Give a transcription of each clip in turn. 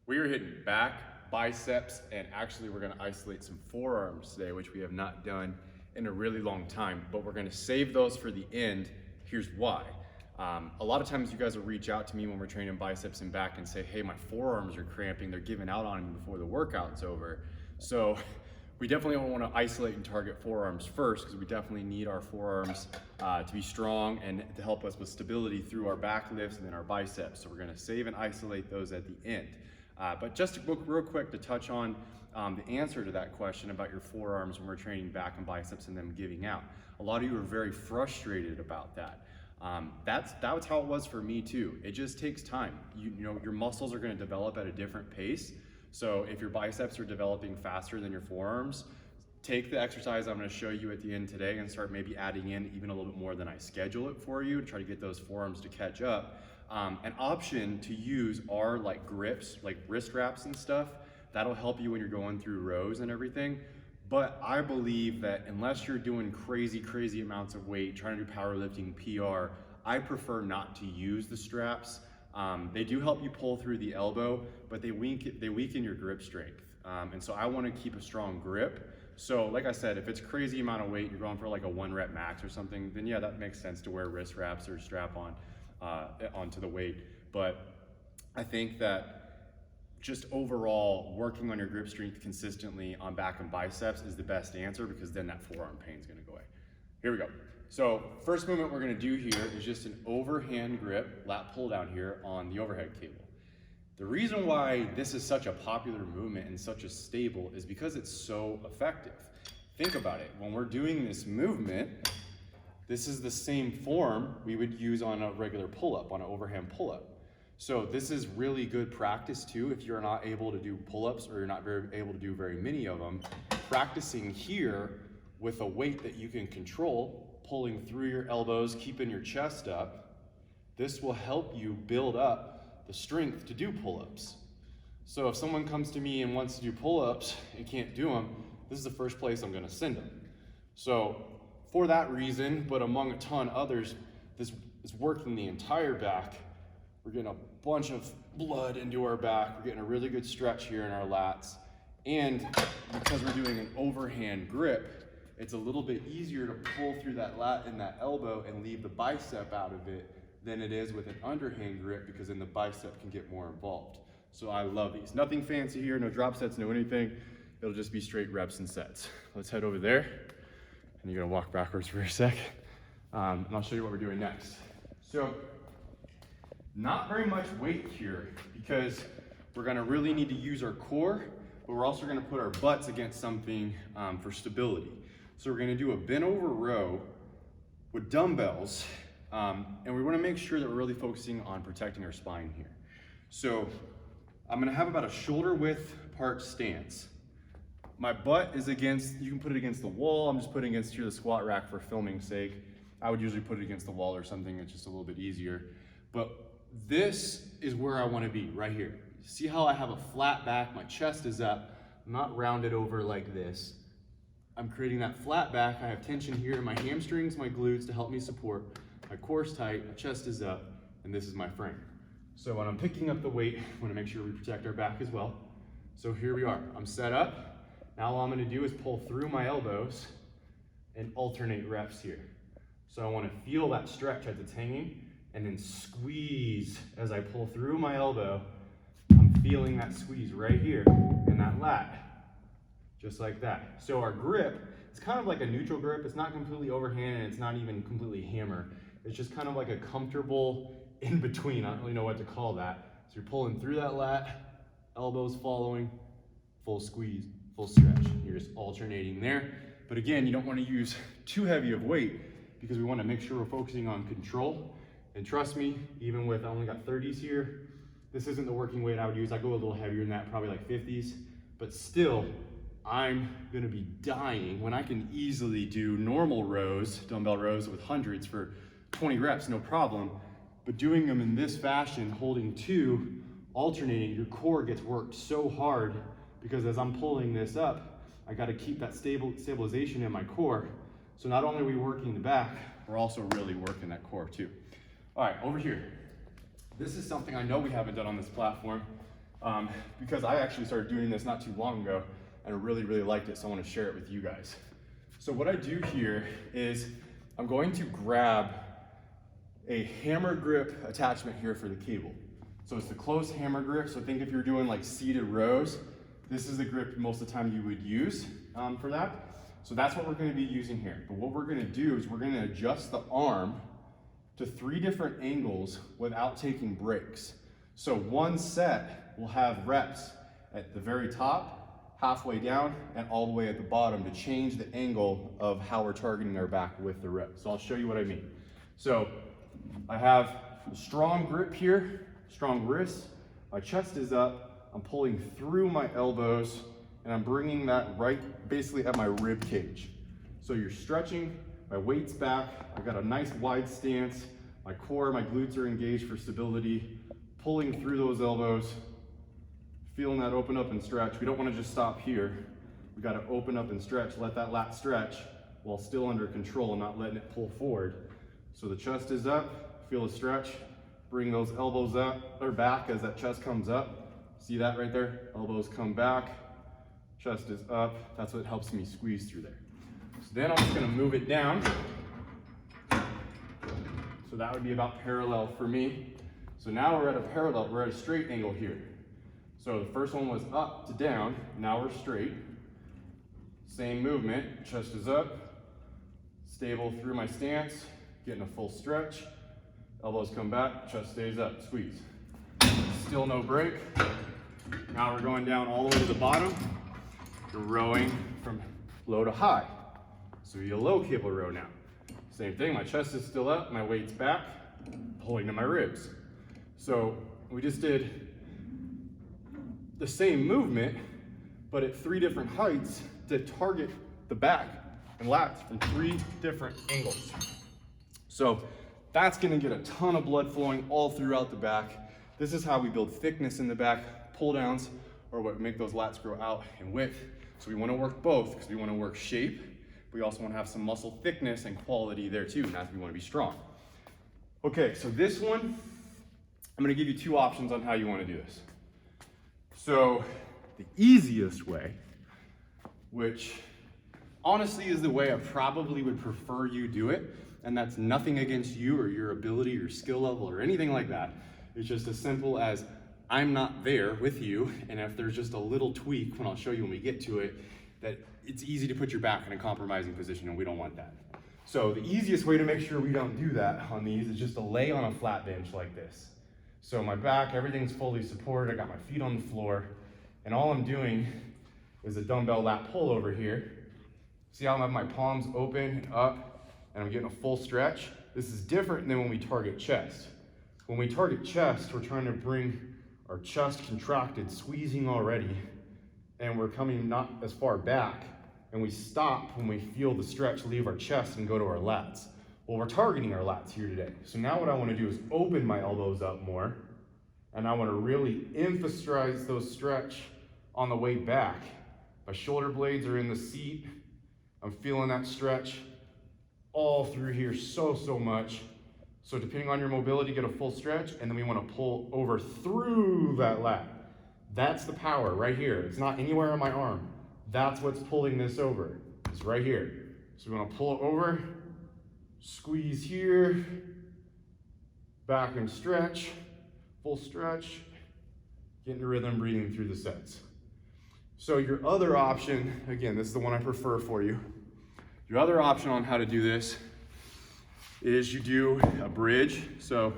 We are hitting back, biceps, and actually we're gonna isolate some forearms today, which we have not done in a really long time, but we're gonna save those for the end. Here's why. A lot of times you guys will reach out to me when we're training biceps and back and say, hey, my forearms are cramping, they're giving out on me before the workout's over. So we definitely wanna isolate and target forearms first, because we definitely need our forearms to be strong and to help us with stability through our back lifts and then our biceps. So we're gonna save and isolate those at the end. But just real quick to touch on the answer to that question about your forearms when we're training back and biceps and them giving out. A lot of you are very frustrated about that. That was how it was for me too. It just takes time. You know, your muscles are gonna develop at a different pace. So if your biceps are developing faster than your forearms, take the exercise I'm gonna show you at the end today and start maybe adding in even a little bit more than I schedule it for you to try to get those forearms to catch up. An option to use are like grips, like wrist wraps and stuff. That'll help you when you're going through rows and everything. But I believe that unless you're doing crazy amounts of weight, trying to do powerlifting, PR, I prefer not to use the straps. They do help you pull through the elbow, but they weaken your grip strength. And so I want to keep a strong grip. So like I said, if it's crazy amount of weight, you're going for like a 1 rep max or something, then yeah, that makes sense to wear wrist wraps or strap on onto the weight. But I think that just overall working on your grip strength consistently on back and biceps is the best answer, because then that forearm pain is going to go away. Here we go. So first movement we're going to do here is just an overhand grip, lat pull down here on the overhead cable. The reason why this is such a popular movement and such a stable is because it's so effective. Think about it. When we're doing this movement, this is the same form we would use on a regular pull-up, on an overhand pull-up. So this is really good practice too if you're not able to do pull-ups or you're not able to do very many of them. Practicing here with a weight that you can control, pulling through your elbows, keeping your chest up, this will help you build up the strength to do pull-ups. So if someone comes to me and wants to do pull-ups and can't do them, this is the first place I'm gonna send them. So for that reason, but among a ton others, this is working the entire back. We're getting a bunch of blood into our back. We're getting a really good stretch here in our lats. And because we're doing an overhand grip, it's a little bit easier to pull through that lat and that elbow and leave the bicep out of it than it is with an underhand grip, because then the bicep can get more involved. So I love these. Nothing fancy here, no drop sets, no anything. It'll just be straight reps and sets. Let's head over there. And you're gonna walk backwards for a sec. And I'll show you what we're doing next. So, not very much weight here, because we're gonna really need to use our core, but we're also gonna put our butts against something for stability. So we're gonna do a bent over row with dumbbells, and we wanna make sure that we're really focusing on protecting our spine here. So I'm gonna have about a shoulder width apart stance. My butt is against, you can put it against the wall. I'm just putting it against here the squat rack for filming's sake. I would usually put it against the wall or something. It's just a little bit easier. But this is where I want to be, right here. See how I have a flat back, my chest is up, I'm not rounded over like this. I'm creating that flat back. I have tension here in my hamstrings, my glutes to help me support. My core's tight, my chest is up, and this is my frame. So when I'm picking up the weight, I want to make sure we protect our back as well. So here we are. I'm set up. Now all I'm gonna do is pull through my elbows and alternate reps here. So I wanna feel that stretch as it's hanging and then squeeze as I pull through my elbow. I'm feeling that squeeze right here in that lat, just like that. So our grip, it's kind of like a neutral grip. It's not completely overhand and it's not even completely hammer. It's just kind of like a comfortable in between. I don't really know what to call that. So you're pulling through that lat, elbows following, full squeeze. Full stretch. You're just alternating there. But again, you don't want to use too heavy of weight, because we want to make sure we're focusing on control. And trust me, even with, I only got 30s here, this isn't the working weight I would use. I go a little heavier than that, probably like 50s. But still, I'm going to be dying when I can easily do normal rows, dumbbell rows with hundreds for 20 reps, no problem. But doing them in this fashion, holding two, alternating, your core gets worked so hard, because as I'm pulling this up, I got to keep that stabilization in my core. So not only are we working the back, we're also really working that core too. All right, over here. This is something I know we haven't done on this platform. because I actually started doing this not too long ago and I really, really liked it, so I want to share it with you guys. So what I do here is I'm going to grab a hammer grip attachment here for the cable. So it's the close hammer grip, so think if you're doing like seated rows, this is the grip most of the time you would use for that. So that's what we're going to be using here. But what we're going to do is we're going to adjust the arm to 3 different angles without taking breaks. So one set will have reps at the very top, halfway down, and all the way at the bottom to change the angle of how we're targeting our back with the rep. So I'll show you what I mean. So I have a strong grip here, strong wrists, my chest is up, I'm pulling through my elbows, and I'm bringing that right basically at my rib cage. So you're stretching, my weight's back, I've got a nice wide stance, my core, my glutes are engaged for stability, pulling through those elbows, feeling that open up and stretch. We don't want to just stop here. We got to open up and stretch, let that lat stretch while still under control and not letting it pull forward. So the chest is up, feel the stretch, bring those elbows up or back as that chest comes up. See that right there? Elbows come back, chest is up. That's what helps me squeeze through there. So then I'm just going to move it down. So that would be about parallel for me. So now we're at a parallel, we're at a straight angle here. So the first one was up to down, now we're straight. Same movement, chest is up, stable through my stance, getting a full stretch. Elbows come back, chest stays up, squeeze. Still no break. Now we're going down all the way to the bottom. You're rowing from low to high. So you're a low cable row now. Same thing, my chest is still up, my weight's back, pulling to my ribs. So we just did the same movement, but at 3 different heights to target the back and lats from 3 different angles. So that's gonna get a ton of blood flowing all throughout the back. This is how we build thickness in the back. Pull downs or what make those lats grow out in width. So we wanna work both because we wanna work shape. We also wanna have some muscle thickness and quality there too, not we wanna be strong. Okay, so this one, I'm gonna give you 2 options on how you wanna do this. So the easiest way, which honestly is the way I probably would prefer you do it, and that's nothing against you or your ability or skill level or anything like that. It's just as simple as I'm not there with you, and if there's just a little tweak, when I'll show you when we get to it, that it's easy to put your back in a compromising position, and we don't want that. So the easiest way to make sure we don't do that on these is just to lay on a flat bench like this. So my back, everything's fully supported, I got my feet on the floor, and all I'm doing is a dumbbell lat pull over here. See how I have my palms open and up, and I'm getting a full stretch? This is different than when we target chest. When we target chest, we're trying to bring our chest contracted, squeezing already, and we're coming not as far back, and we stop when we feel the stretch leave our chest and go to our lats. Well, we're targeting our lats here today. So now what I want to do is open my elbows up more, and I want to really emphasize those stretch on the way back. My shoulder blades are in the seat. I'm feeling that stretch all through here so much. So depending on your mobility, get a full stretch, and then we want to pull over through that lat. That's the power right here. It's not anywhere on my arm. That's what's pulling this over. It's right here. So we want to pull it over, squeeze here, back and stretch, full stretch, get into rhythm breathing through the sets. So your other option, again, this is the one I prefer for you. Your other option on how to do this is you do a bridge. So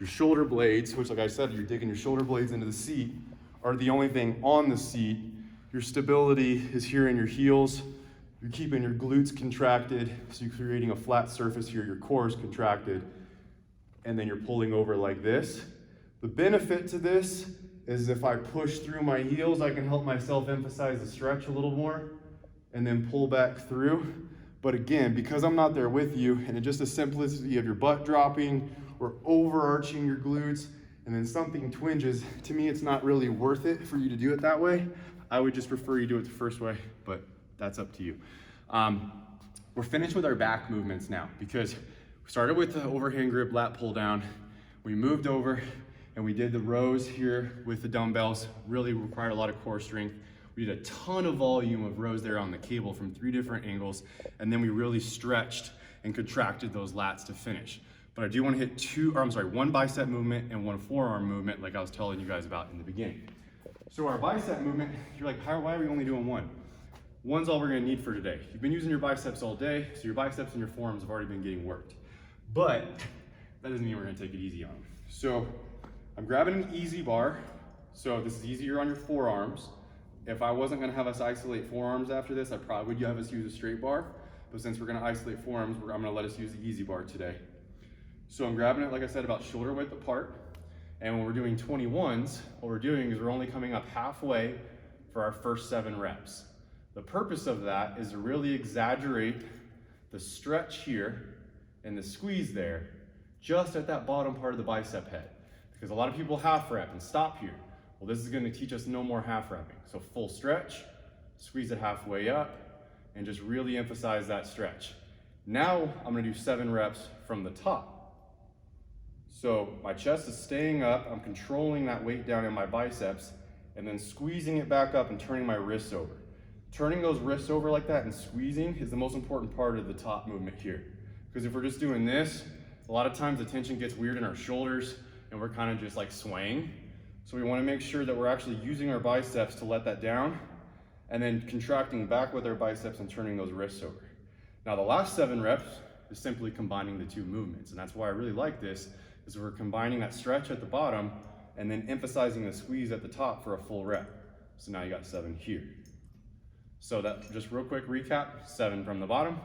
your shoulder blades, which like I said, you're digging your shoulder blades into the seat, are the only thing on the seat. Your stability is here in your heels. You're keeping your glutes contracted, so you're creating a flat surface here. Your core is contracted, and then you're pulling over like this. The benefit to this is if I push through my heels, I can help myself emphasize the stretch a little more and then pull back through. But again, because I'm not there with you, and it's just the simplicity of your butt dropping or overarching your glutes, and then something twinges, to me it's not really worth it for you to do it that way. I would just prefer you do it the first way, but that's up to you. We're finished with our back movements now because we started with the overhand grip lat pull down. We moved over and we did the rows here with the dumbbells. Really required a lot of core strength. We did a ton of volume of rows there on the cable from 3 different angles, and then we really stretched and contracted those lats to finish. But I do want to hit one bicep movement and one forearm movement like I was telling you guys about in the beginning. So our bicep movement, you're like, why are we only doing one? One's all we're gonna need for today. You've been using your biceps all day, so your biceps and your forearms have already been getting worked. But that doesn't mean we're gonna take it easy on them. So I'm grabbing an easy bar. So this is easier on your forearms. If I wasn't gonna have us isolate forearms after this, I probably would have us use a straight bar. But since we're gonna isolate forearms, I'm gonna let us use the easy bar today. So I'm grabbing it, like I said, about shoulder width apart. And when we're doing 21s, what we're doing is we're only coming up halfway for our first 7 reps. The purpose of that is to really exaggerate the stretch here and the squeeze there, just at that bottom part of the bicep head. Because a lot of people half rep and stop here. Well, this is gonna teach us no more half repping. So full stretch, squeeze it halfway up, and just really emphasize that stretch. Now I'm gonna do 7 reps from the top. So my chest is staying up, I'm controlling that weight down in my biceps, and then squeezing it back up and turning my wrists over. Turning those wrists over like that and squeezing is the most important part of the top movement here. Because if we're just doing this, a lot of times the tension gets weird in our shoulders and we're kind of just like swaying. So we want to make sure that we're actually using our biceps to let that down and then contracting back with our biceps and turning those wrists over. Now the last 7 reps is simply combining the 2 movements, and that's why I really like this, is we're combining that stretch at the bottom and then emphasizing the squeeze at the top for a full rep. So now you got 7 here. So that, just real quick recap, 7 from the bottom,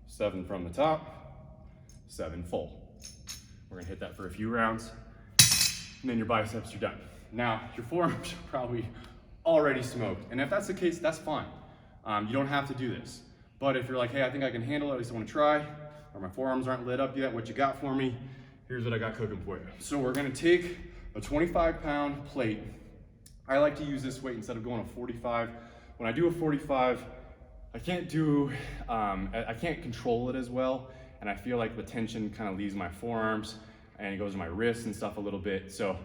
7 from the top, 7 full. We're gonna hit that for a few rounds, and then your biceps are done. Now, your forearms are probably already smoked, and if that's the case, that's fine. You don't have to do this. But if you're like, hey, I think I can handle it, at least I wanna try, or my forearms aren't lit up yet, what you got for me? Here's what I got cooking for you. So we're gonna take a 25-pound plate. I like to use this weight instead of going a 45. When I do a 45, I can't control it as well, and I feel like the tension kind of leaves my forearms and it goes to my wrists and stuff a little bit. So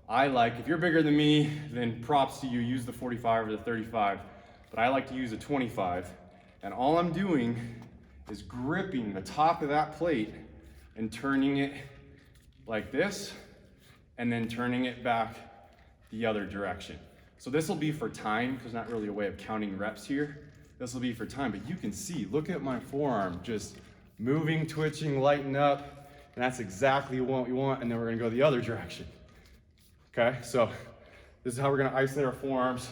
I like, if you're bigger than me, then props to you, use the 45 or the 35, but I like to use a 25, and all I'm doing is gripping the top of that plate and turning it like this, and then turning it back the other direction. So this will be for time, because there's not really a way of counting reps here. This will be for time, but you can see, look at my forearm, just moving, twitching, lighting up, and that's exactly what we want, and then we're gonna go the other direction. Okay, so this is how we're gonna isolate our forearms.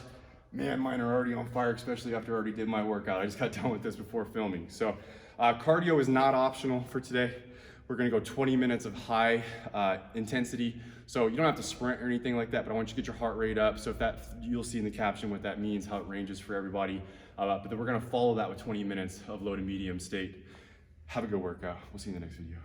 Man, mine are already on fire, especially after I already did my workout. I just got done with this before filming. So cardio is not optional for today. We're gonna go 20 minutes of high intensity. So you don't have to sprint or anything like that, but I want you to get your heart rate up. So if that, you'll see in the caption what that means, how it ranges for everybody. But then we're gonna follow that with 20 minutes of low to medium state. Have a good workout. We'll see you in the next video.